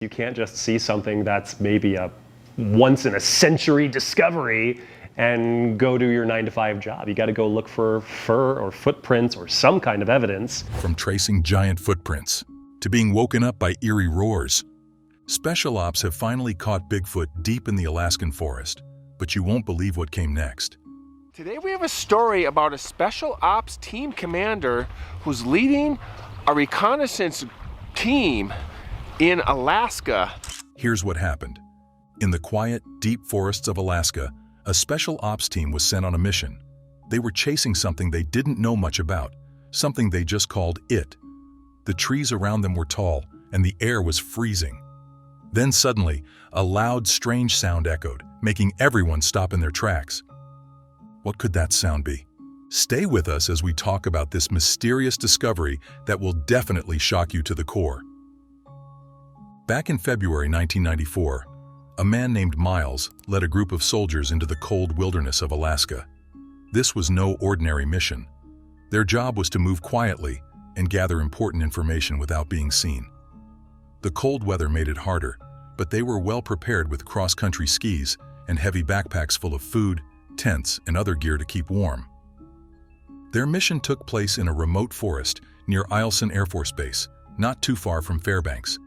You can't just see something that's maybe a once-in-a-century discovery and go do your 9-to-5 job. You got to go look for fur or footprints or some kind of evidence. From tracing giant footprints to being woken up by eerie roars, special ops have finally caught Bigfoot deep in the Alaskan forest, but you won't believe what came next. Today we have a story about a special ops team commander who's leading a reconnaissance team in Alaska. Here's what happened. In the quiet, deep forests of Alaska, a special ops team was sent on a mission. They were chasing something they didn't know much about, something they just called it. The trees around them were tall, and the air was freezing. Then suddenly, a loud, strange sound echoed, making everyone stop in their tracks. What could that sound be? Stay with us as we talk about this mysterious discovery that will definitely shock you to the core. Back in February 1994, a man named Miles led a group of soldiers into the cold wilderness of Alaska. This was no ordinary mission. Their job was to move quietly and gather important information without being seen. The cold weather made it harder, but they were well prepared with cross-country skis and heavy backpacks full of food, tents, and other gear to keep warm. Their mission took place in a remote forest near Alaskan Air Force Base, not too far from Fairbanks.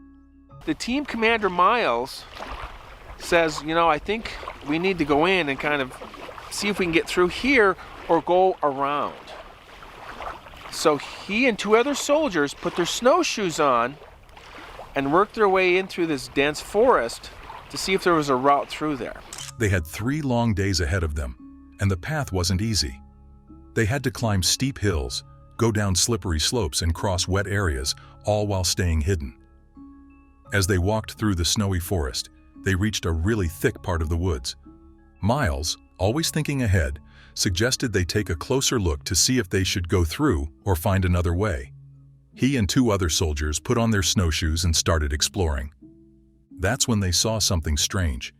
The team commander, Miles, says, I think we need to go in and kind of see if we can get through here or go around. So he and two other soldiers put their snowshoes on and worked their way in through this dense forest to see if there was a route through there. They had 3 long days ahead of them, and the path wasn't easy. They had to climb steep hills, go down slippery slopes, and cross wet areas, all while staying hidden. As they walked through the snowy forest, they reached a really thick part of the woods. Miles, always thinking ahead, suggested they take a closer look to see if they should go through or find another way. He and 2 other soldiers put on their snowshoes and started exploring. That's when they saw something strange: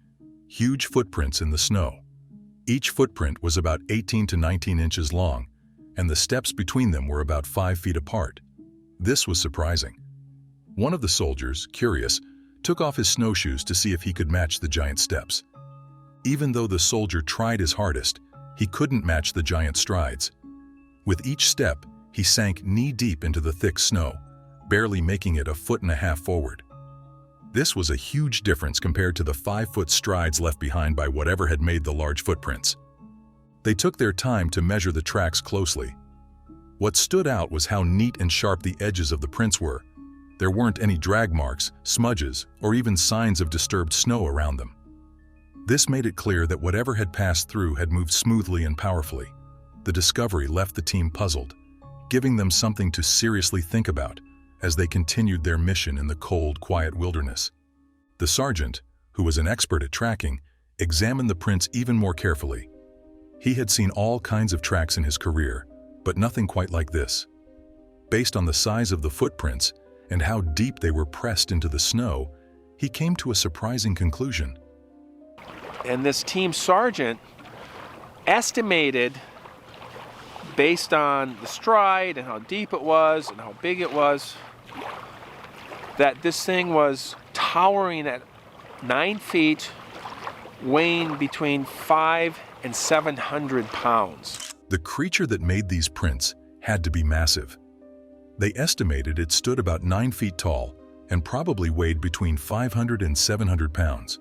huge footprints in the snow. Each footprint was about 18 to 19 inches long, and the steps between them were about 5 feet apart. This was surprising. One of the soldiers, curious, took off his snowshoes to see if he could match the giant steps. Even though the soldier tried his hardest, he couldn't match the giant strides. With each step, he sank knee-deep into the thick snow, barely making it 1.5 feet forward. This was a huge difference compared to the 5-foot strides left behind by whatever had made the large footprints. They took their time to measure the tracks closely. What stood out was how neat and sharp the edges of the prints were. There weren't any drag marks, smudges, or even signs of disturbed snow around them. This made it clear that whatever had passed through had moved smoothly and powerfully. The discovery left the team puzzled, giving them something to seriously think about as they continued their mission in the cold, quiet wilderness. The sergeant, who was an expert at tracking, examined the prints even more carefully. He had seen all kinds of tracks in his career, but nothing quite like this. Based on the size of the footprints and how deep they were pressed into the snow, he came to a surprising conclusion. And this team sergeant estimated, based on the stride and how deep it was and how big it was, that this thing was towering at 9 feet, weighing between 500 and 700 pounds. The creature that made these prints had to be massive. They estimated it stood about 9 feet tall and probably weighed between 500 and 700 pounds.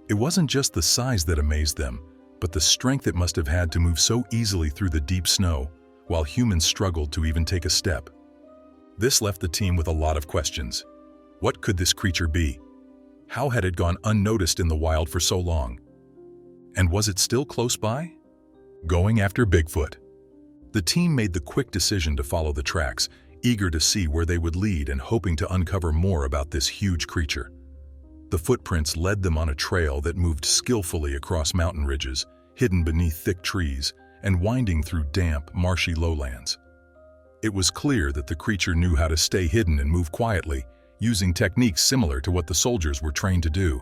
It wasn't just the size that amazed them, but the strength it must have had to move so easily through the deep snow, while humans struggled to even take a step. This left the team with a lot of questions. What could this creature be? How had it gone unnoticed in the wild for so long? And was it still close by? Going after Bigfoot. The team made the quick decision to follow the tracks, eager to see where they would lead and hoping to uncover more about this huge creature. The footprints led them on a trail that moved skillfully across mountain ridges, hidden beneath thick trees, and winding through damp, marshy lowlands. It was clear that the creature knew how to stay hidden and move quietly, using techniques similar to what the soldiers were trained to do.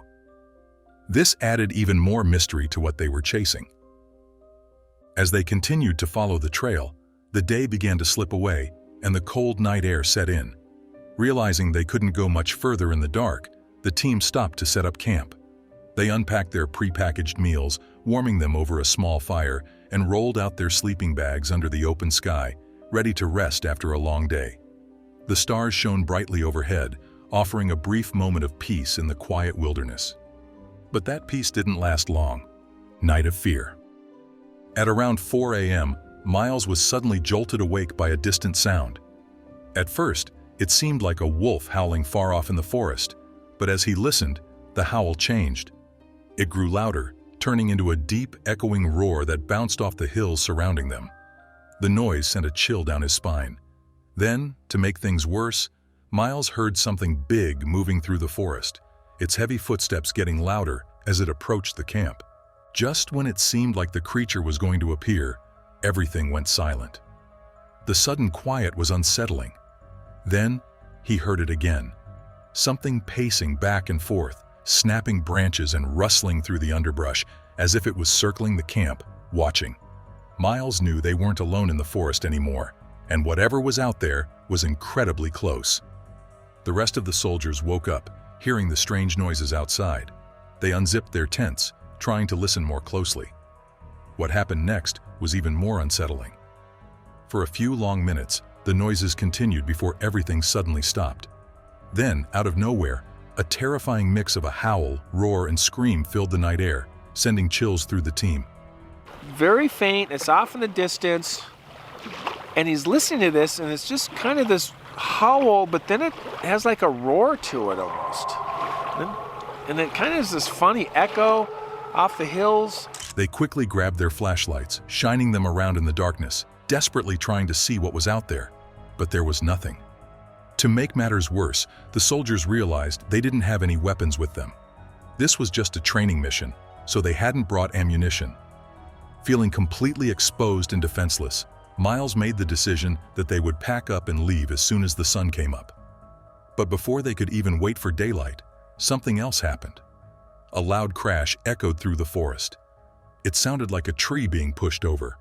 This added even more mystery to what they were chasing. As they continued to follow the trail, the day began to slip away, and the cold night air set in. Realizing they couldn't go much further in the dark, the team stopped to set up camp. They unpacked their pre-packaged meals, warming them over a small fire, and rolled out their sleeping bags under the open sky, ready to rest after a long day. The stars shone brightly overhead, offering a brief moment of peace in the quiet wilderness. But that peace didn't last long. Night of fear. At around 4 a.m., Miles was suddenly jolted awake by a distant sound. At first, it seemed like a wolf howling far off in the forest, but as he listened, the howl changed. It grew louder, turning into a deep, echoing roar that bounced off the hills surrounding them. The noise sent a chill down his spine. Then, to make things worse, Miles heard something big moving through the forest, its heavy footsteps getting louder as it approached the camp. Just when it seemed like the creature was going to appear, everything went silent. The sudden quiet was unsettling. Then, he heard it again. Something pacing back and forth, snapping branches and rustling through the underbrush, as if it was circling the camp, watching. Miles knew they weren't alone in the forest anymore, and whatever was out there was incredibly close. The rest of the soldiers woke up, hearing the strange noises outside. They unzipped their tents, trying to listen more closely. What happened next was even more unsettling. For a few long minutes, the noises continued before everything suddenly stopped. Then, out of nowhere, a terrifying mix of a howl, roar, and scream filled the night air, sending chills through the team. Very faint, it's off in the distance, and he's listening to this, and it's just kind of this howl, but then it has like a roar to it almost. And it kind of is this funny echo off the hills. They quickly grabbed their flashlights, shining them around in the darkness, desperately trying to see what was out there. But there was nothing. To make matters worse, the soldiers realized they didn't have any weapons with them. This was just a training mission, so they hadn't brought ammunition. Feeling completely exposed and defenseless, Miles made the decision that they would pack up and leave as soon as the sun came up. But before they could even wait for daylight, something else happened. A loud crash echoed through the forest. It sounded like a tree being pushed over.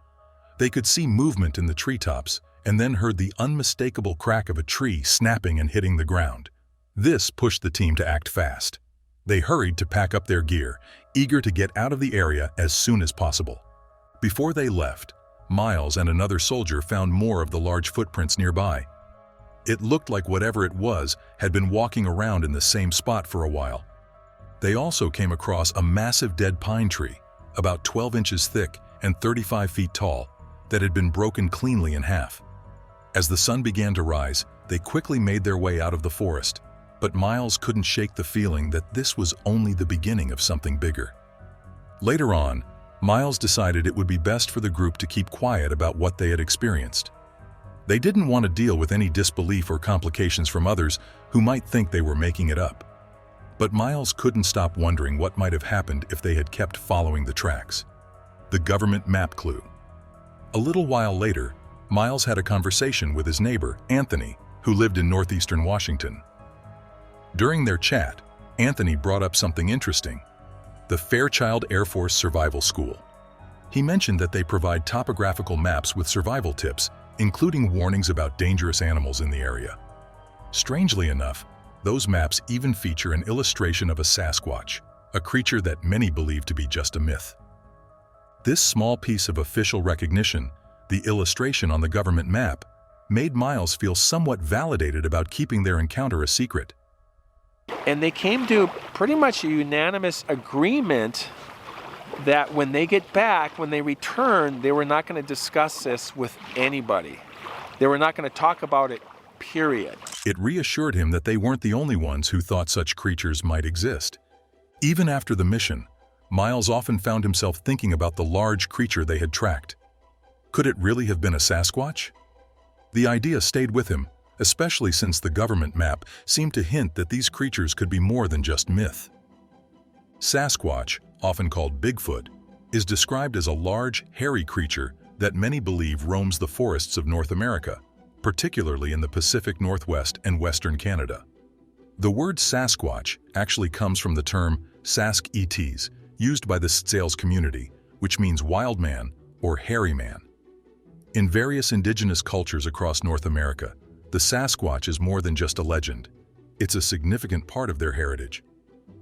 They could see movement in the treetops, and then heard the unmistakable crack of a tree snapping and hitting the ground. This pushed the team to act fast. They hurried to pack up their gear, eager to get out of the area as soon as possible. Before they left, Miles and another soldier found more of the large footprints nearby. It looked like whatever it was had been walking around in the same spot for a while. They also came across a massive dead pine tree, about 12 inches thick and 35 feet tall, that had been broken cleanly in half. As the sun began to rise, they quickly made their way out of the forest, but Miles couldn't shake the feeling that this was only the beginning of something bigger. Later on, Miles decided it would be best for the group to keep quiet about what they had experienced. They didn't want to deal with any disbelief or complications from others who might think they were making it up. But Miles couldn't stop wondering what might have happened if they had kept following the tracks. The government map clue. A little while later, Miles had a conversation with his neighbor, Anthony, who lived in northeastern Washington. During their chat, Anthony brought up something interesting: the Fairchild Air Force Survival School. He mentioned that they provide topographical maps with survival tips, including warnings about dangerous animals in the area. Strangely enough, those maps even feature an illustration of a Sasquatch, a creature that many believe to be just a myth. This small piece of official recognition, the illustration on the government map, made Miles feel somewhat validated about keeping their encounter a secret. And they came to pretty much a unanimous agreement that when they get back, when they return, they were not going to discuss this with anybody. They were not going to talk about it, period. It reassured him that they weren't the only ones who thought such creatures might exist. Even after the mission, Miles often found himself thinking about the large creature they had tracked. Could it really have been a Sasquatch? The idea stayed with him, especially since the government map seemed to hint that these creatures could be more than just myth. Sasquatch, often called Bigfoot, is described as a large, hairy creature that many believe roams the forests of North America, particularly in the Pacific Northwest and Western Canada. The word Sasquatch actually comes from the term Sask-etes, used by the Tsales community, which means wild man or hairy man. In various indigenous cultures across North America, the Sasquatch is more than just a legend. It's a significant part of their heritage.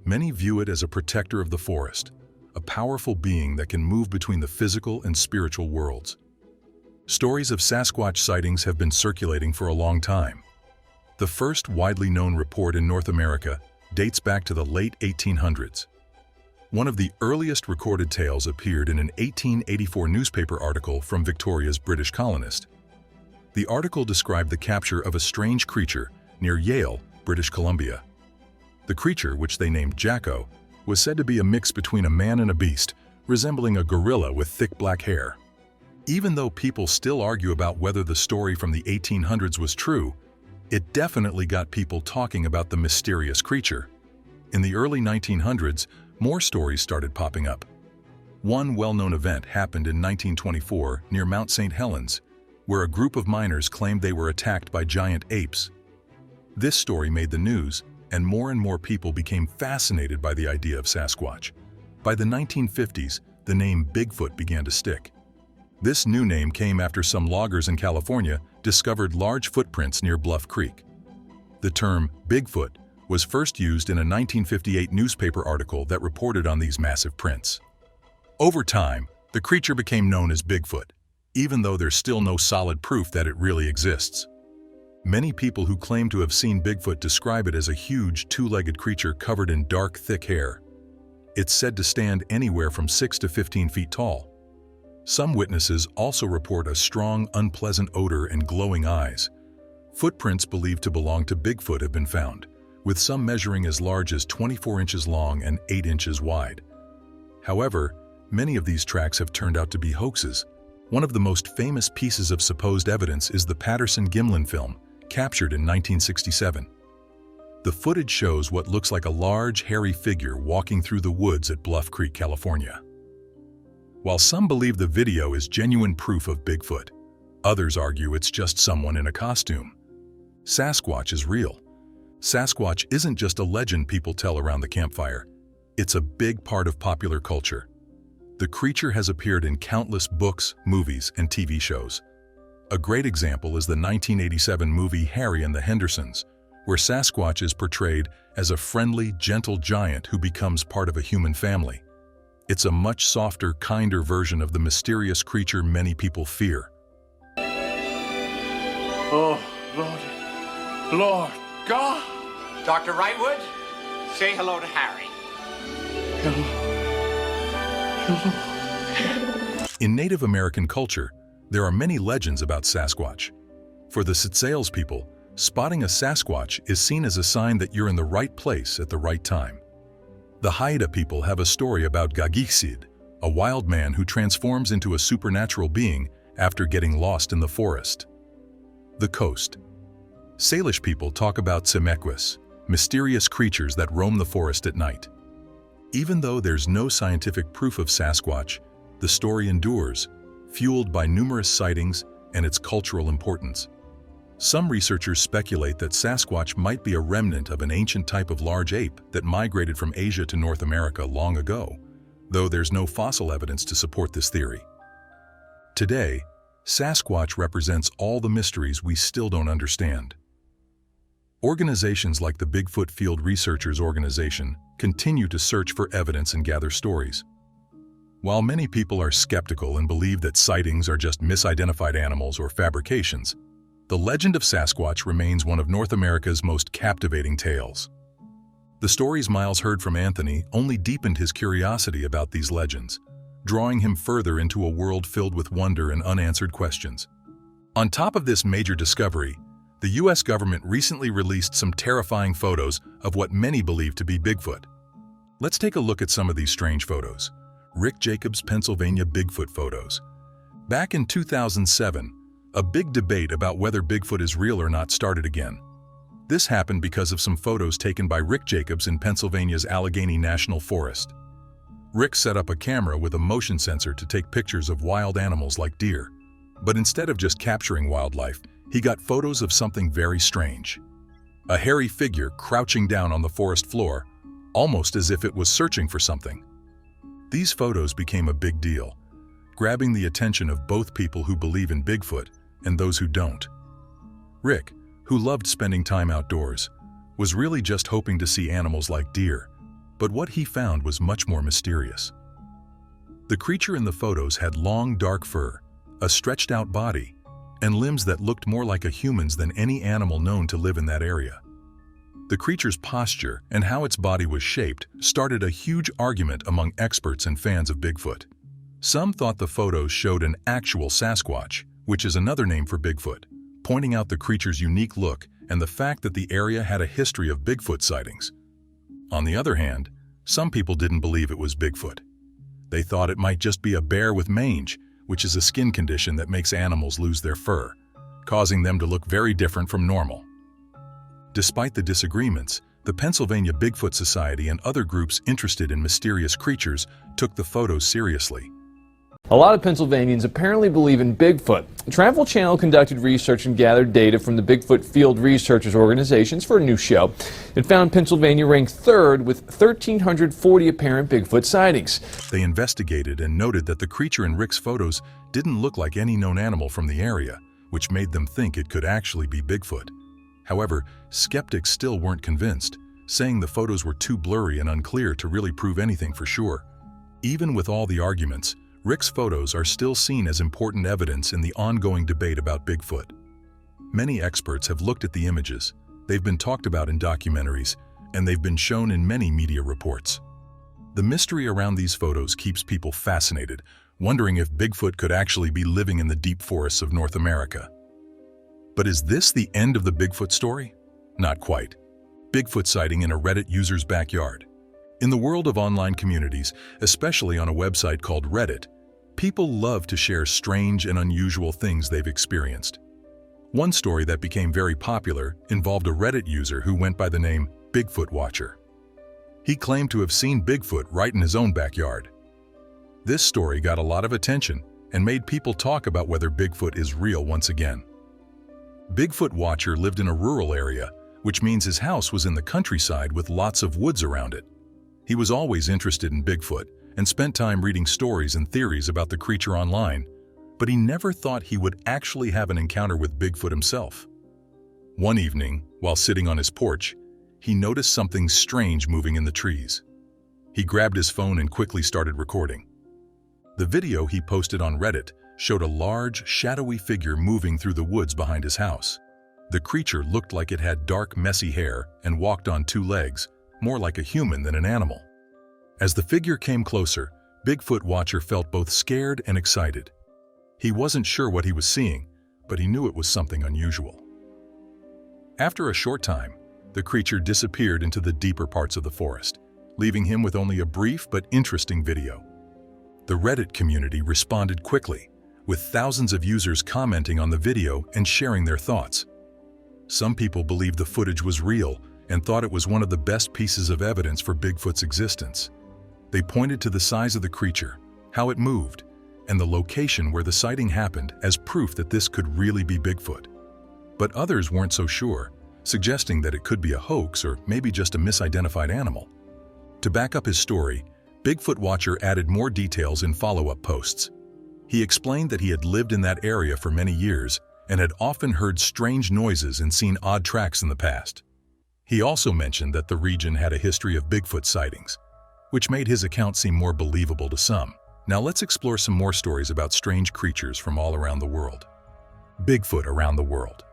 Many view it as a protector of the forest, a powerful being that can move between the physical and spiritual worlds. Stories of Sasquatch sightings have been circulating for a long time. The first widely known report in North America dates back to the late 1800s. One of the earliest recorded tales appeared in an 1884 newspaper article from Victoria's British colonist. The article described the capture of a strange creature near Yale, British Columbia. The creature, which they named Jacko, was said to be a mix between a man and a beast, resembling a gorilla with thick black hair. Even though people still argue about whether the story from the 1800s was true, it definitely got people talking about the mysterious creature. In the early 1900s, more stories started popping up. One well-known event happened in 1924 near Mount St. Helens, where a group of miners claimed they were attacked by giant apes. This story made the news, and more people became fascinated by the idea of Sasquatch. By the 1950s, the name Bigfoot began to stick. This new name came after some loggers in California discovered large footprints near Bluff Creek. The term Bigfoot was first used in a 1958 newspaper article that reported on these massive prints. Over time, the creature became known as Bigfoot, even though there's still no solid proof that it really exists. Many people who claim to have seen Bigfoot describe it as a huge, two-legged creature covered in dark, thick hair. It's said to stand anywhere from 6 to 15 feet tall. Some witnesses also report a strong, unpleasant odor and glowing eyes. Footprints believed to belong to Bigfoot have been found, with some measuring as large as 24 inches long and 8 inches wide. However, many of these tracks have turned out to be hoaxes. One of the most famous pieces of supposed evidence is the Patterson-Gimlin film, captured in 1967. The footage shows what looks like a large, hairy figure walking through the woods at Bluff Creek, California. While some believe the video is genuine proof of Bigfoot, others argue it's just someone in a costume. Sasquatch is real. Sasquatch isn't just a legend people tell around the campfire. It's a big part of popular culture. The creature has appeared in countless books, movies, and TV shows. A great example is the 1987 movie Harry and the Hendersons, where Sasquatch is portrayed as a friendly, gentle giant who becomes part of a human family. It's a much softer, kinder version of the mysterious creature many people fear. Oh, Lord God! Dr. Wrightwood, say hello to Harry. Hello. In Native American culture, there are many legends about Sasquatch. For the Sitsäls people, spotting a Sasquatch is seen as a sign that you're in the right place at the right time. The Haida people have a story about Gagiksid, a wild man who transforms into a supernatural being after getting lost in the forest. The Coast. Salish people talk about Semequis, mysterious creatures that roam the forest at night. Even though there's no scientific proof of Sasquatch, the story endures, fueled by numerous sightings and its cultural importance. Some researchers speculate that Sasquatch might be a remnant of an ancient type of large ape that migrated from Asia to North America long ago, though there's no fossil evidence to support this theory. Today, Sasquatch represents all the mysteries we still don't understand. Organizations like the Bigfoot Field Researchers Organization continue to search for evidence and gather stories. While many people are skeptical and believe that sightings are just misidentified animals or fabrications, the legend of Sasquatch remains one of North America's most captivating tales. The stories Miles heard from Anthony only deepened his curiosity about these legends, drawing him further into a world filled with wonder and unanswered questions. On top of this major discovery, the U.S. government recently released some terrifying photos of what many believe to be Bigfoot. Let's take a look at some of these strange photos. Rick Jacobs' Pennsylvania Bigfoot photos. Back in 2007, a big debate about whether Bigfoot is real or not started again. This happened because of some photos taken by Rick Jacobs in Pennsylvania's Allegheny National Forest. Rick set up a camera with a motion sensor to take pictures of wild animals like deer. But instead of just capturing wildlife, he got photos of something very strange. A hairy figure crouching down on the forest floor, almost as if it was searching for something. These photos became a big deal, grabbing the attention of both people who believe in Bigfoot and those who don't. Rick, who loved spending time outdoors, was really just hoping to see animals like deer, But what he found was much more mysterious. The creature in the photos had long, dark fur, a stretched-out body, and limbs that looked more like a human's than any animal known to live in that area. The creature's posture and how its body was shaped started a huge argument among experts and fans of Bigfoot. Some thought the photos showed an actual Sasquatch, which is another name for Bigfoot, pointing out the creature's unique look and the fact that the area had a history of Bigfoot sightings. On the other hand, some people didn't believe it was Bigfoot. They thought it might just be a bear with mange, which is a skin condition that makes animals lose their fur, causing them to look very different from normal. Despite the disagreements, the Pennsylvania Bigfoot Society and other groups interested in mysterious creatures took the photos seriously. A lot of Pennsylvanians apparently believe in Bigfoot. Travel Channel conducted research and gathered data from the Bigfoot Field Researchers Organizations for a new show. It found Pennsylvania ranked third with 1,340 apparent Bigfoot sightings. They investigated and noted that the creature in Rick's photos didn't look like any known animal from the area, which made them think it could actually be Bigfoot. However, skeptics still weren't convinced, saying the photos were too blurry and unclear to really prove anything for sure. Even with all the arguments, Rick's photos are still seen as important evidence in the ongoing debate about Bigfoot. Many experts have looked at the images, they've been talked about in documentaries, and they've been shown in many media reports. The mystery around these photos keeps people fascinated, wondering if Bigfoot could actually be living in the deep forests of North America. But is this the end of the Bigfoot story? Not quite. Bigfoot sighting in a Reddit user's backyard. In the world of online communities, especially on a website called Reddit, people love to share strange and unusual things they've experienced. One story that became very popular involved a Reddit user who went by the name Bigfoot Watcher. He claimed to have seen Bigfoot right in his own backyard. This story got a lot of attention and made people talk about whether Bigfoot is real once again. Bigfoot Watcher lived in a rural area, which means his house was in the countryside with lots of woods around it. He was always interested in Bigfoot and spent time reading stories and theories about the creature online, but he never thought he would actually have an encounter with Bigfoot himself. One evening, while sitting on his porch, he noticed something strange moving in the trees. He grabbed his phone and quickly started recording. The video he posted on Reddit showed a large, shadowy figure moving through the woods behind his house. The creature looked like it had dark, messy hair and walked on two legs, more like a human than an animal. As the figure came closer, Bigfoot Watcher felt both scared and excited. He wasn't sure what he was seeing, but he knew it was something unusual. After a short time, the creature disappeared into the deeper parts of the forest, leaving him with only a brief but interesting video. The Reddit community responded quickly, with thousands of users commenting on the video and sharing their thoughts. Some people believed the footage was real and thought it was one of the best pieces of evidence for Bigfoot's existence. They pointed to the size of the creature, how it moved, and the location where the sighting happened as proof that this could really be Bigfoot. But others weren't so sure, suggesting that it could be a hoax or maybe just a misidentified animal. To back up his story, Bigfoot Watcher added more details in follow-up posts. He explained that he had lived in that area for many years and had often heard strange noises and seen odd tracks in the past. He also mentioned that the region had a history of Bigfoot sightings, which made his account seem more believable to some. Now let's explore some more stories about strange creatures from all around the world. Bigfoot around the world.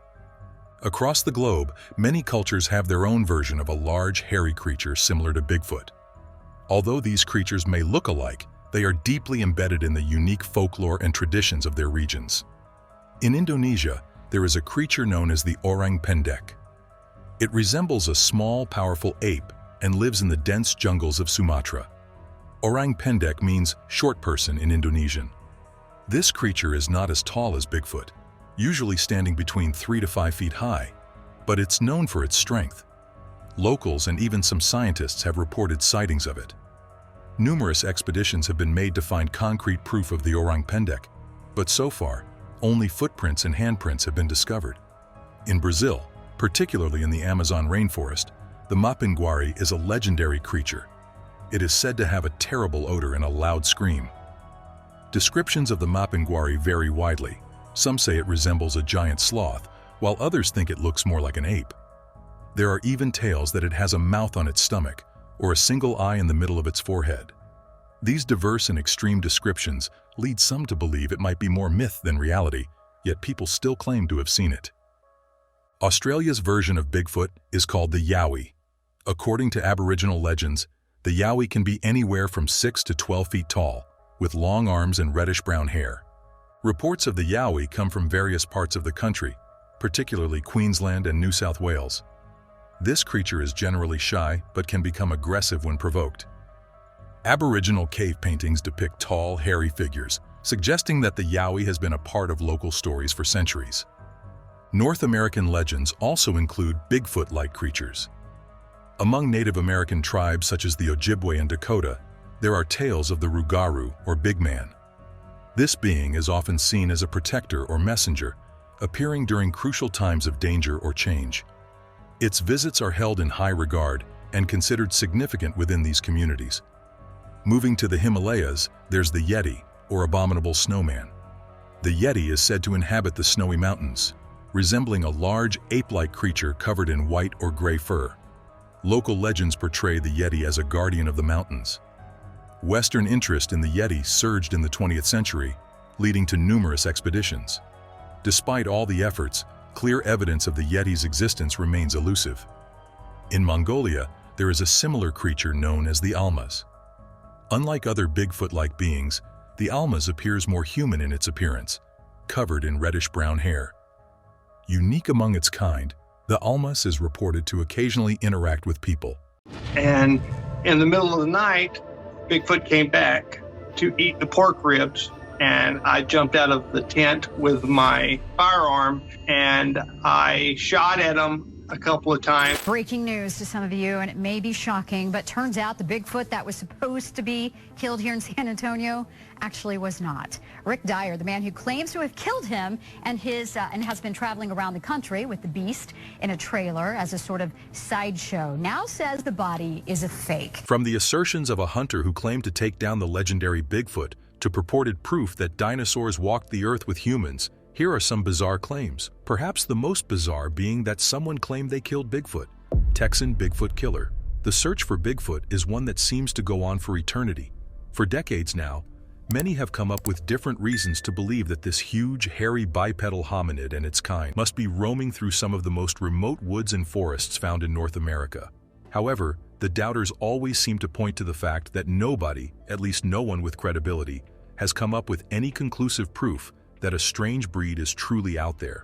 Across the globe, many cultures have their own version of a large, hairy creature similar to Bigfoot. Although these creatures may look alike, they are deeply embedded in the unique folklore and traditions of their regions. In Indonesia, there is a creature known as the orang pendek. It resembles a small, powerful ape and lives in the dense jungles of Sumatra. Orang pendek means short person in Indonesian. This creature is not as tall as Bigfoot, usually standing between 3 to 5 feet high, but it's known for its strength. Locals and even some scientists have reported sightings of it. Numerous expeditions have been made to find concrete proof of the orang pendek, but so far, only footprints and handprints have been discovered. In Brazil, particularly in the Amazon rainforest, the mapinguari is a legendary creature. It is said to have a terrible odor and a loud scream. Descriptions of the mapinguari vary widely. Some say it resembles a giant sloth, while others think it looks more like an ape. There are even tales that it has a mouth on its stomach, or a single eye in the middle of its forehead. These diverse and extreme descriptions lead some to believe it might be more myth than reality, yet people still claim to have seen it. Australia's version of Bigfoot is called the Yowie. According to Aboriginal legends, the Yowie can be anywhere from 6 to 12 feet tall, with long arms and reddish-brown hair. Reports of the Yowie come from various parts of the country, particularly Queensland and New South Wales. This creature is generally shy but can become aggressive when provoked. Aboriginal cave paintings depict tall, hairy figures, suggesting that the Yowie has been a part of local stories for centuries. North American legends also include Bigfoot-like creatures. Among Native American tribes such as the Ojibwe and Dakota, there are tales of the Rougarou, or Big Man. This being is often seen as a protector or messenger, appearing during crucial times of danger or change. Its visits are held in high regard and considered significant within these communities. Moving to the Himalayas, there's the Yeti, or abominable snowman. The Yeti is said to inhabit the snowy mountains, resembling a large ape-like creature covered in white or gray fur. Local legends portray the Yeti as a guardian of the mountains. Western interest in the Yeti surged in the 20th century, leading to numerous expeditions. Despite all the efforts, clear evidence of the Yeti's existence remains elusive. In Mongolia, there is a similar creature known as the Almas. Unlike other Bigfoot-like beings, the Almas appears more human in its appearance, covered in reddish-brown hair. Unique among its kind, the Almas is reported to occasionally interact with people. And in the middle of the night, Bigfoot came back to eat the pork ribs, and I jumped out of the tent with my firearm and I shot at him a couple of times. Breaking news to some of you, and it may be shocking, but turns out the Bigfoot that was supposed to be killed here in San Antonio actually was not. Rick Dyer, the man who claims to have killed him and has been traveling around the country with the beast in a trailer as a sort of sideshow, now says the body is a fake. From the assertions of a hunter who claimed to take down the legendary Bigfoot to purported proof that dinosaurs walked the earth with humans, here are some bizarre claims, perhaps the most bizarre being that someone claimed they killed Bigfoot. Texan Bigfoot killer. The search for Bigfoot is one that seems to go on for eternity. For decades now, many have come up with different reasons to believe that this huge, hairy bipedal hominid and its kind must be roaming through some of the most remote woods and forests found in North America. However, the doubters always seem to point to the fact that nobody, at least no one with credibility, has come up with any conclusive proof that a strange breed is truly out there.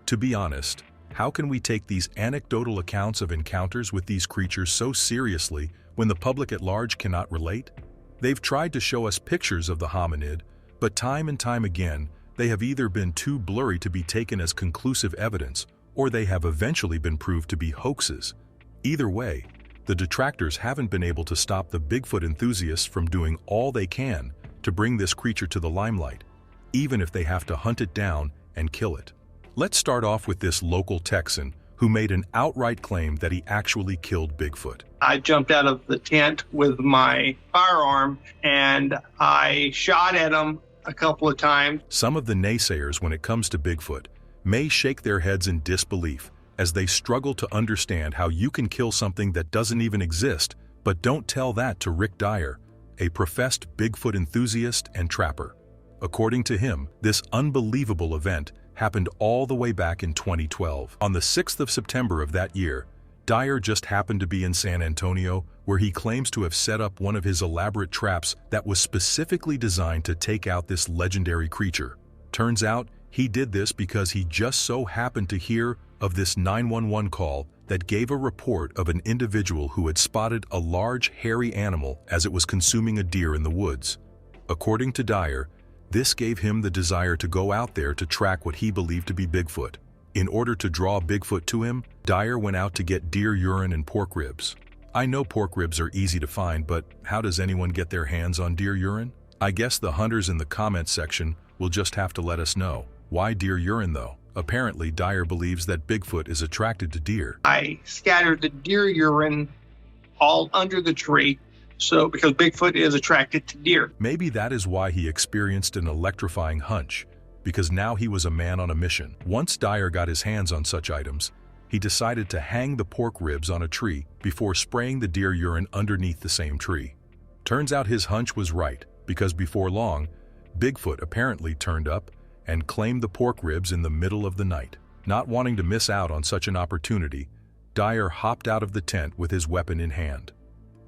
To be honest, how can we take these anecdotal accounts of encounters with these creatures so seriously when the public at large cannot relate? They've tried to show us pictures of the hominid, but time and time again, they have either been too blurry to be taken as conclusive evidence, or they have eventually been proved to be hoaxes. Either way, the detractors haven't been able to stop the Bigfoot enthusiasts from doing all they can to bring this creature to the limelight, even if they have to hunt it down and kill it. Let's start off with this local Texan who made an outright claim that he actually killed Bigfoot. I jumped out of the tent with my firearm and I shot at him a couple of times. Some of the naysayers when it comes to Bigfoot may shake their heads in disbelief as they struggle to understand how you can kill something that doesn't even exist, but don't tell that to Rick Dyer, a professed Bigfoot enthusiast and trapper. According to him, this unbelievable event happened all the way back in 2012. On the 6th of September of that year, Dyer just happened to be in San Antonio, where he claims to have set up one of his elaborate traps that was specifically designed to take out this legendary creature. Turns out, he did this because he just so happened to hear of this 911 call that gave a report of an individual who had spotted a large hairy animal as it was consuming a deer in the woods. According to Dyer, this gave him the desire to go out there to track what he believed to be Bigfoot. In order to draw Bigfoot to him, Dyer went out to get deer urine and pork ribs. I know pork ribs are easy to find, but how does anyone get their hands on deer urine? I guess the hunters in the comments section will just have to let us know. Why deer urine though? Apparently, Dyer believes that Bigfoot is attracted to deer. I scattered the deer urine all under the tree, because Bigfoot is attracted to deer. Maybe that is why he experienced an electrifying hunch, because now he was a man on a mission. Once Dyer got his hands on such items, he decided to hang the pork ribs on a tree before spraying the deer urine underneath the same tree. Turns out his hunch was right, because before long, Bigfoot apparently turned up and claimed the pork ribs in the middle of the night. Not wanting to miss out on such an opportunity, Dyer hopped out of the tent with his weapon in hand.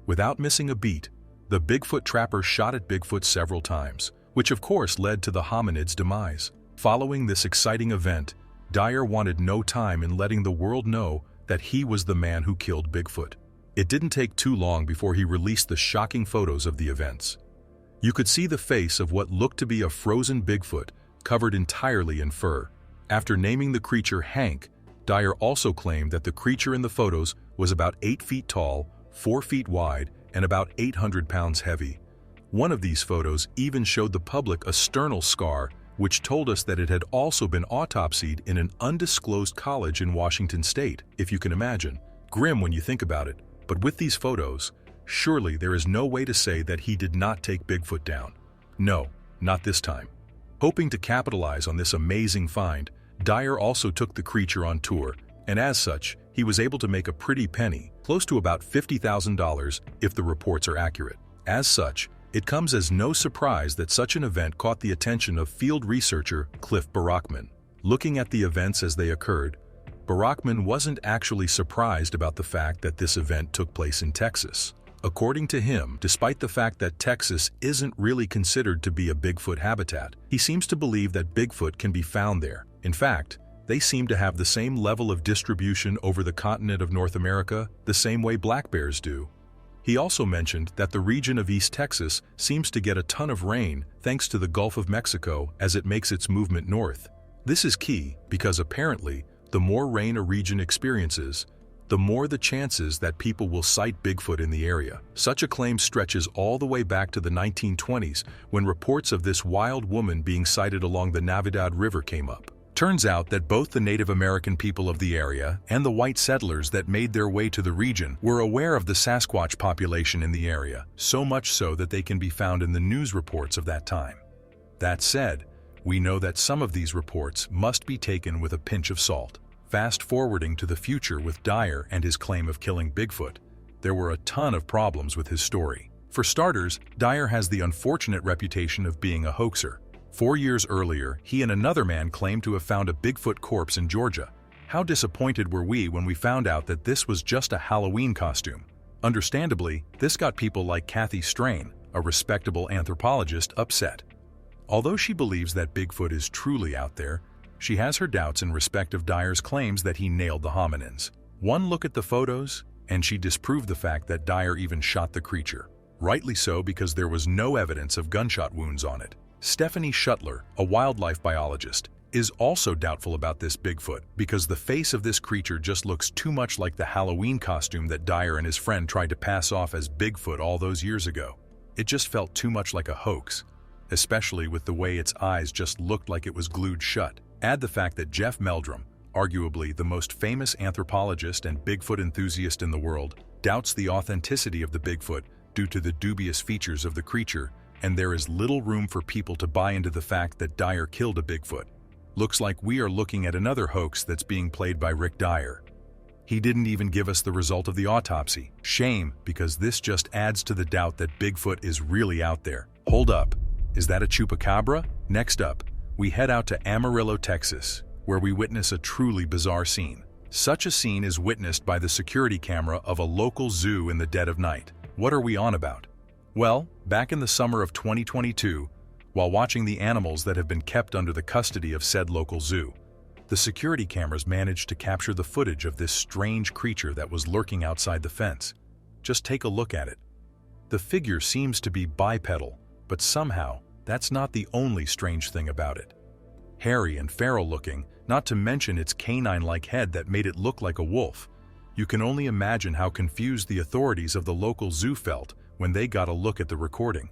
Without missing a beat, the Bigfoot trapper shot at Bigfoot several times, which of course led to the hominid's demise. Following this exciting event, Dyer wanted no time in letting the world know that he was the man who killed Bigfoot. It didn't take too long before he released the shocking photos of the events. You could see the face of what looked to be a frozen Bigfoot covered entirely in fur. After naming the creature Hank, Dyer also claimed that the creature in the photos was about 8 feet tall, 4 feet wide, and about 800 pounds heavy. One of these photos even showed the public a sternal scar, which told us that it had also been autopsied in an undisclosed college in Washington state, if you can imagine. Grim when you think about it, but with these photos, surely there is no way to say that he did not take Bigfoot down. No, not this time. Hoping to capitalize on this amazing find, Dyer also took the creature on tour, and as such, he was able to make a pretty penny, close to about $50,000 if the reports are accurate. As such, it comes as no surprise that such an event caught the attention of field researcher Cliff Barackman. Looking at the events as they occurred, Barackman wasn't actually surprised about the fact that this event took place in Texas. According to him, despite the fact that Texas isn't really considered to be a Bigfoot habitat, he seems to believe that Bigfoot can be found there. In fact, they seem to have the same level of distribution over the continent of North America the same way black bears do. He also mentioned that the region of East Texas seems to get a ton of rain thanks to the Gulf of Mexico as it makes its movement north. This is key because apparently, the more rain a region experiences, the more the chances that people will sight Bigfoot in the area. Such a claim stretches all the way back to the 1920s when reports of this wild woman being sighted along the Navidad River came up. Turns out that both the Native American people of the area and the white settlers that made their way to the region were aware of the Sasquatch population in the area, so much so that they can be found in the news reports of that time. That said, we know that some of these reports must be taken with a pinch of salt. Fast forwarding to the future with Dyer and his claim of killing Bigfoot, there were a ton of problems with his story. For starters, Dyer has the unfortunate reputation of being a hoaxer. 4 years earlier, he and another man claimed to have found a Bigfoot corpse in Georgia. How disappointed were we when we found out that this was just a Halloween costume? Understandably, this got people like Kathy Strain, a respectable anthropologist, upset. Although she believes that Bigfoot is truly out there, she has her doubts in respect of Dyer's claims that he nailed the hominins. One look at the photos, and she disproved the fact that Dyer even shot the creature. Rightly so, because there was no evidence of gunshot wounds on it. Stephanie Shuttler, a wildlife biologist, is also doubtful about this Bigfoot because the face of this creature just looks too much like the Halloween costume that Dyer and his friend tried to pass off as Bigfoot all those years ago. It just felt too much like a hoax, especially with the way its eyes just looked like it was glued shut. Add the fact that Jeff Meldrum, arguably the most famous anthropologist and Bigfoot enthusiast in the world, doubts the authenticity of the Bigfoot due to the dubious features of the creature, and there is little room for people to buy into the fact that Dyer killed a Bigfoot. Looks like we are looking at another hoax that's being played by Rick Dyer. He didn't even give us the result of the autopsy. Shame, because this just adds to the doubt that Bigfoot is really out there. Hold up, is that a chupacabra? Next up, we head out to Amarillo, Texas, where we witness a truly bizarre scene. Such a scene is witnessed by the security camera of a local zoo in the dead of night. What are we on about? Well, back in the summer of 2022, while watching the animals that have been kept under the custody of said local zoo, the security cameras managed to capture the footage of this strange creature that was lurking outside the fence. Just take a look at it. The figure seems to be bipedal, but somehow, that's not the only strange thing about it. Hairy and feral looking, not to mention its canine-like head that made it look like a wolf. You can only imagine how confused the authorities of the local zoo felt when they got a look at the recording.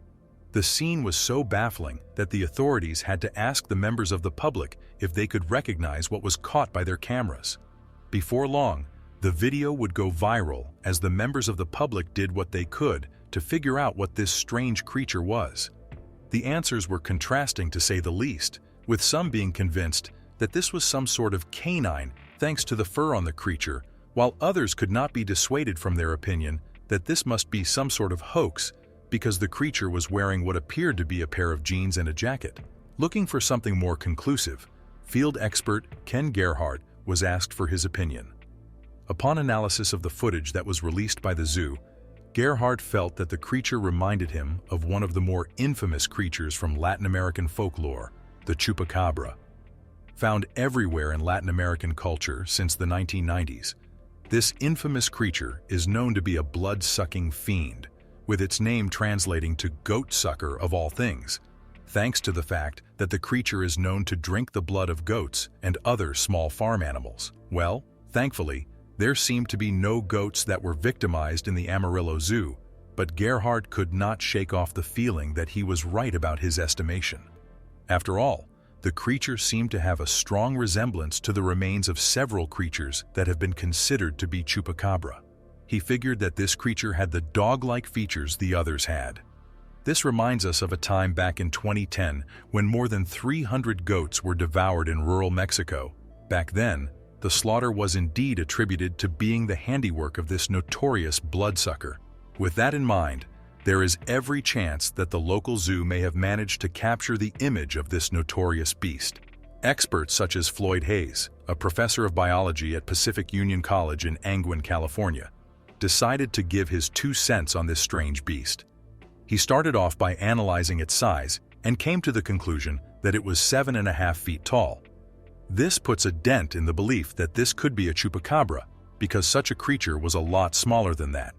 The scene was so baffling that the authorities had to ask the members of the public if they could recognize what was caught by their cameras. Before long, the video would go viral as the members of the public did what they could to figure out what this strange creature was. The answers were contrasting to say the least, with some being convinced that this was some sort of canine thanks to the fur on the creature, while others could not be dissuaded from their opinion that this must be some sort of hoax because the creature was wearing what appeared to be a pair of jeans and a jacket. Looking for something more conclusive, field expert Ken Gerhardt was asked for his opinion. Upon analysis of the footage that was released by the zoo, Gerhardt felt that the creature reminded him of one of the more infamous creatures from Latin American folklore, the chupacabra. Found everywhere in Latin American culture since the 1990s, this infamous creature is known to be a blood-sucking fiend, with its name translating to goat sucker of all things, thanks to the fact that the creature is known to drink the blood of goats and other small farm animals. Well, thankfully, there seemed to be no goats that were victimized in the Amarillo Zoo, but Gerhardt could not shake off the feeling that he was right about his estimation. After all, the creature seemed to have a strong resemblance to the remains of several creatures that have been considered to be chupacabra. He figured that this creature had the dog-like features the others had. This reminds us of a time back in 2010 when more than 300 goats were devoured in rural Mexico. Back then, the slaughter was indeed attributed to being the handiwork of this notorious bloodsucker. With that in mind, there is every chance that the local zoo may have managed to capture the image of this notorious beast. Experts such as Floyd Hayes, a professor of biology at Pacific Union College in Angwin, California, decided to give his 2 cents on this strange beast. He started off by analyzing its size and came to the conclusion that it was 7.5 feet tall. This puts a dent in the belief that this could be a chupacabra, because such a creature was a lot smaller than that.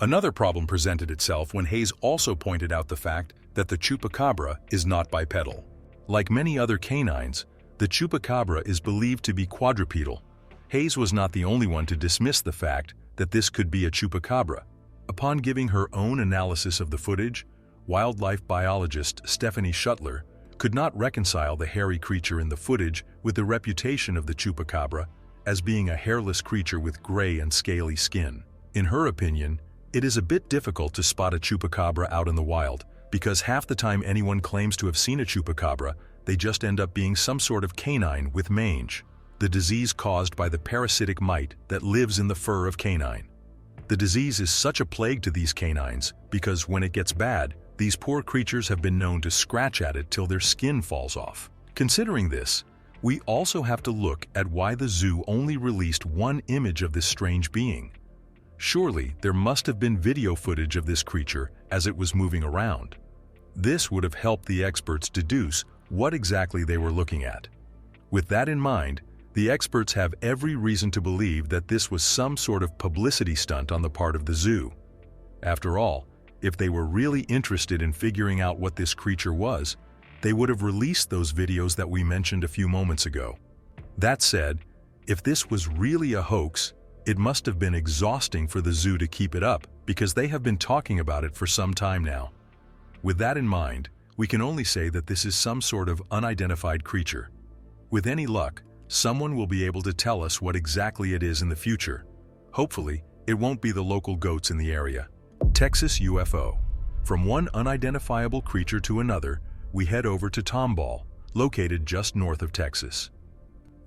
Another problem presented itself when Hayes also pointed out the fact that the chupacabra is not bipedal. Like many other canines, the chupacabra is believed to be quadrupedal. Hayes was not the only one to dismiss the fact that this could be a chupacabra. Upon giving her own analysis of the footage, wildlife biologist Stephanie Schuttler could not reconcile the hairy creature in the footage with the reputation of the chupacabra as being a hairless creature with gray and scaly skin. In her opinion, it is a bit difficult to spot a chupacabra out in the wild because half the time anyone claims to have seen a chupacabra, they just end up being some sort of canine with mange, the disease caused by the parasitic mite that lives in the fur of canine. The disease is such a plague to these canines because when it gets bad, these poor creatures have been known to scratch at it till their skin falls off. Considering this, we also have to look at why the zoo only released one image of this strange being. Surely, there must have been video footage of this creature as it was moving around. This would have helped the experts deduce what exactly they were looking at. With that in mind, the experts have every reason to believe that this was some sort of publicity stunt on the part of the zoo. After all, if they were really interested in figuring out what this creature was, they would have released those videos that we mentioned a few moments ago. That said, if this was really a hoax, it must have been exhausting for the zoo to keep it up because they have been talking about it for some time now. With that in mind, we can only say that this is some sort of unidentified creature. With any luck, someone will be able to tell us what exactly it is in the future. Hopefully, it won't be the local goats in the area. Texas UFO. From one unidentifiable creature to another, we head over to Tomball, located just north of Texas.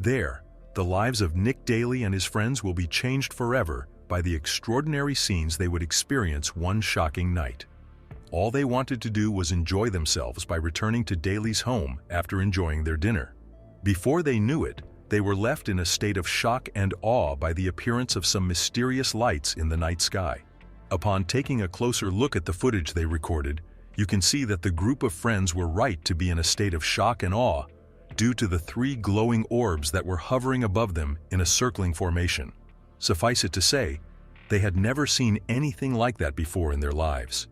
There, the lives of Nick Daly and his friends will be changed forever by the extraordinary scenes they would experience one shocking night. All they wanted to do was enjoy themselves by returning to Daly's home after enjoying their dinner. Before they knew it, they were left in a state of shock and awe by the appearance of some mysterious lights in the night sky. Upon taking a closer look at the footage they recorded, you can see that the group of friends were right to be in a state of shock and awe due to the 3 glowing orbs that were hovering above them in a circling formation. Suffice it to say, they had never seen anything like that before in their lives.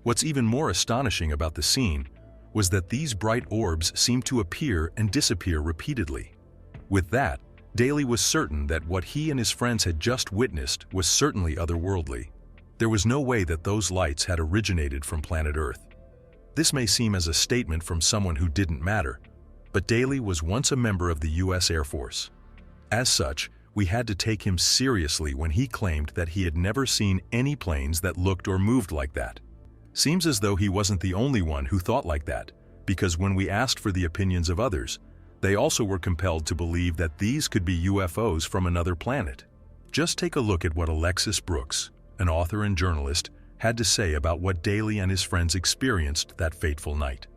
What's even more astonishing about the scene was that these bright orbs seemed to appear and disappear repeatedly. With that, Daly was certain that what he and his friends had just witnessed was certainly otherworldly. There was no way that those lights had originated from planet Earth. This may seem as a statement from someone who didn't matter, but Daly was once a member of the U.S. Air Force. As such, we had to take him seriously when he claimed that he had never seen any planes that looked or moved like that. Seems as though he wasn't the only one who thought like that, because when we asked for the opinions of others, They also were compelled to believe that these could be UFOs from another planet. Just take a look at what Alexis Brooks, an author and journalist, had to say about what Daly and his friends experienced that fateful night.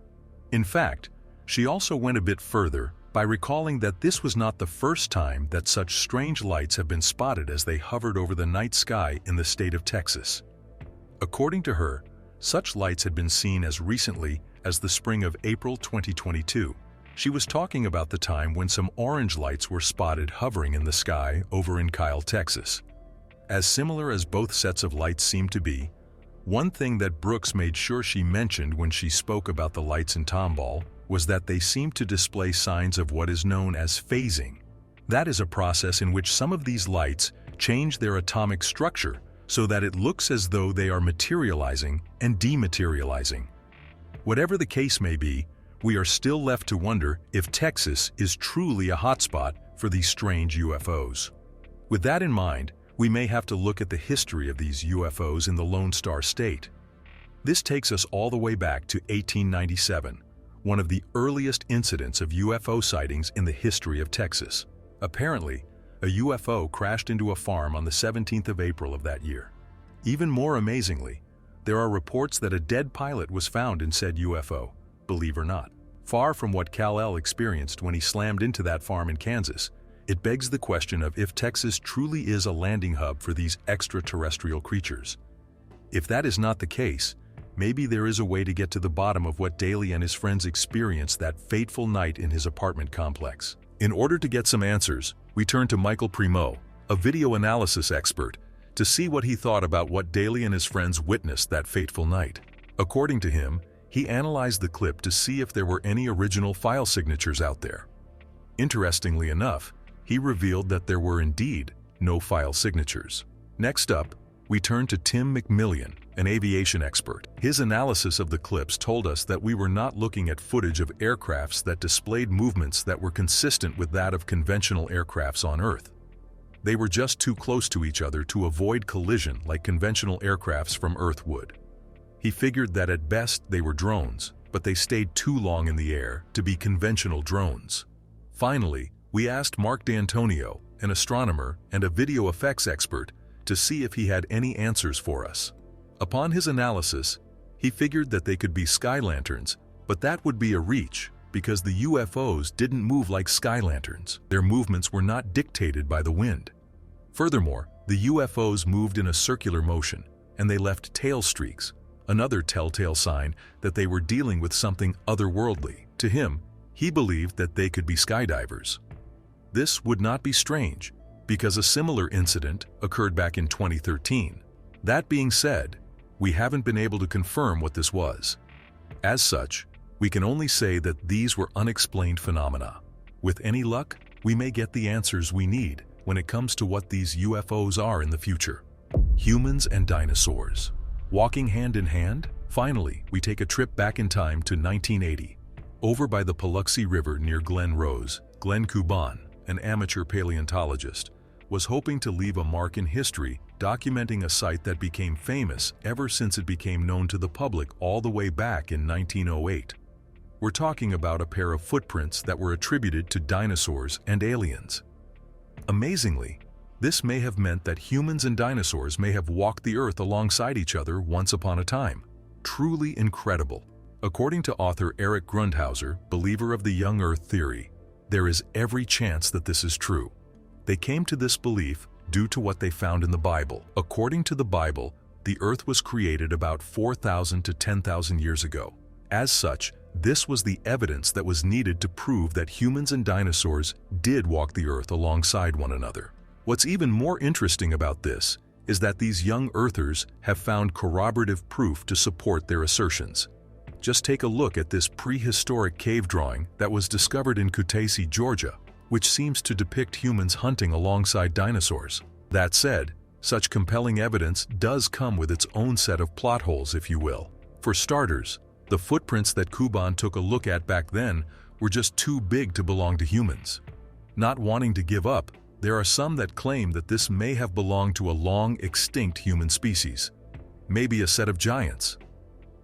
In fact, she also went a bit further by recalling that this was not the first time that such strange lights have been spotted as they hovered over the night sky in the state of Texas. According to her, such lights had been seen as recently as the spring of April 2022. She was talking about the time when some orange lights were spotted hovering in the sky over in Kyle, Texas. As similar as both sets of lights seemed to be, one thing that Brooks made sure she mentioned when she spoke about the lights in Tomball was that they seemed to display signs of what is known as phasing. That is a process in which some of these lights change their atomic structure so that it looks as though they are materializing and dematerializing. Whatever the case may be, we are still left to wonder if Texas is truly a hotspot for these strange UFOs. With that in mind, we may have to look at the history of these UFOs in the Lone Star State. This takes us all the way back to 1897, one of the earliest incidents of UFO sightings in the history of Texas. Apparently, a UFO crashed into a farm on the 17th of April of that year. Even more amazingly, there are reports that a dead pilot was found in said UFO, believe or not. Far from what Kal-El experienced when he slammed into that farm in Kansas, it begs the question of if Texas truly is a landing hub for these extraterrestrial creatures. If that is not the case, maybe there is a way to get to the bottom of what Daly and his friends experienced that fateful night in his apartment complex. In order to get some answers, we turn to Michael Primo, a video analysis expert, to see what he thought about what Daly and his friends witnessed that fateful night. According to him, he analyzed the clip to see if there were any original file signatures out there. Interestingly enough, he revealed that there were indeed no file signatures. Next up, we turn to Tim McMillian, an aviation expert. His analysis of the clips told us that we were not looking at footage of aircrafts that displayed movements that were consistent with that of conventional aircrafts on Earth. They were just too close to each other to avoid collision like conventional aircrafts from Earth would. He figured that at best they were drones, but they stayed too long in the air to be conventional drones. Finally, we asked Mark D'Antonio, an astronomer and a video effects expert, to see if he had any answers for us. Upon his analysis, he figured that they could be sky lanterns, but that would be a reach because the UFOs didn't move like sky lanterns. Their movements were not dictated by the wind. Furthermore, the UFOs moved in a circular motion, and they left tail streaks, another telltale sign that they were dealing with something otherworldly. To him, he believed that they could be skydivers. This would not be strange, because a similar incident occurred back in 2013. That being said, we haven't been able to confirm what this was. As such, we can only say that these were unexplained phenomena. With any luck, we may get the answers we need when it comes to what these UFOs are in the future. Humans and dinosaurs. Walking hand in hand? Finally, we take a trip back in time to 1980. Over by the Paluxy River near Glen Rose, Glenn Kuban, an amateur paleontologist, was hoping to leave a mark in history documenting a site that became famous ever since it became known to the public all the way back in 1908. We're talking about a pair of footprints that were attributed to dinosaurs and aliens. Amazingly, this may have meant that humans and dinosaurs may have walked the earth alongside each other once upon a time. Truly incredible. According to author Eric Grundhauser, believer of the young earth theory, there is every chance that this is true. They came to this belief due to what they found in the Bible. According to the Bible, the earth was created about 4,000 to 10,000 years ago. As such, this was the evidence that was needed to prove that humans and dinosaurs did walk the earth alongside one another. What's even more interesting about this is that these young earthers have found corroborative proof to support their assertions. Just take a look at this prehistoric cave drawing that was discovered in Kutaisi, Georgia, which seems to depict humans hunting alongside dinosaurs. That said, such compelling evidence does come with its own set of plot holes, if you will. For starters, the footprints that Kuban took a look at back then were just too big to belong to humans. Not wanting to give up, there are some that claim that this may have belonged to a long extinct human species, maybe a set of giants.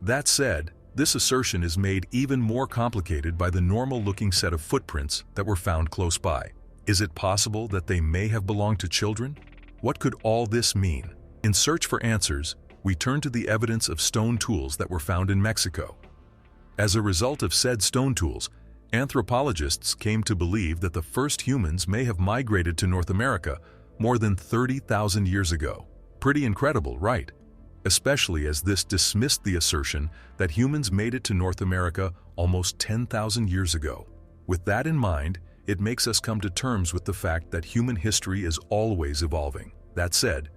That said, This assertion is made even more complicated by the normal-looking set of footprints that were found close by. Is it possible that they may have belonged to children? What could all this mean? In search for answers, we turn to the evidence of stone tools that were found in Mexico. As a result of said stone tools, anthropologists came to believe that the first humans may have migrated to North America more than 30,000 years ago. Pretty incredible, right? Especially as this dismissed the assertion that humans made it to North America almost 10,000 years ago. With that in mind, it makes us come to terms with the fact that human history is always evolving. That said,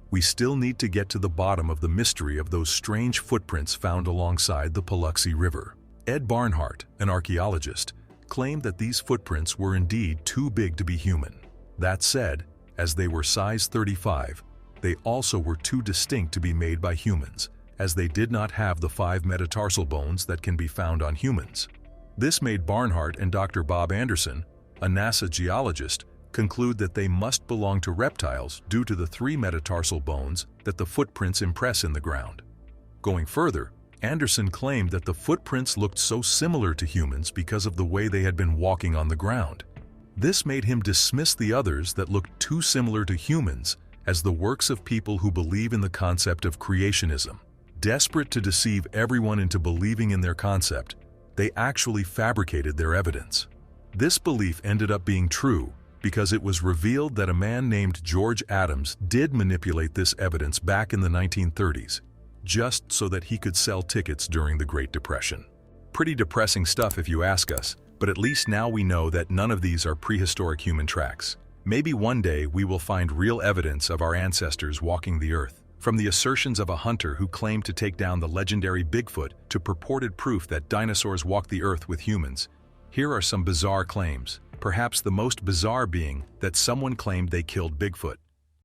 we still need to get to the bottom of the mystery of those strange footprints found alongside the Paluxy River. Ed Barnhart, an archaeologist, claimed that these footprints were indeed too big to be human. That said, as they were size 35, they also were too distinct to be made by humans, as they did not have the 5 metatarsal bones that can be found on humans. This made Barnhart and Dr. Bob Anderson, a NASA geologist, conclude that they must belong to reptiles due to the 3 metatarsal bones that the footprints impress in the ground. Going further, Anderson claimed that the footprints looked so similar to humans because of the way they had been walking on the ground. This made him dismiss the others that looked too similar to humans as the works of people who believe in the concept of creationism. Desperate to deceive everyone into believing in their concept, they actually fabricated their evidence. This belief ended up being true because it was revealed that a man named George Adams did manipulate this evidence back in the 1930s, just so that he could sell tickets during the Great Depression. Pretty depressing stuff if you ask us, but at least now we know that none of these are prehistoric human tracks. Maybe one day we will find real evidence of our ancestors walking the earth. From the assertions of a hunter who claimed to take down the legendary Bigfoot to purported proof that dinosaurs walked the earth with humans, here are some bizarre claims, perhaps the most bizarre being that someone claimed they killed Bigfoot.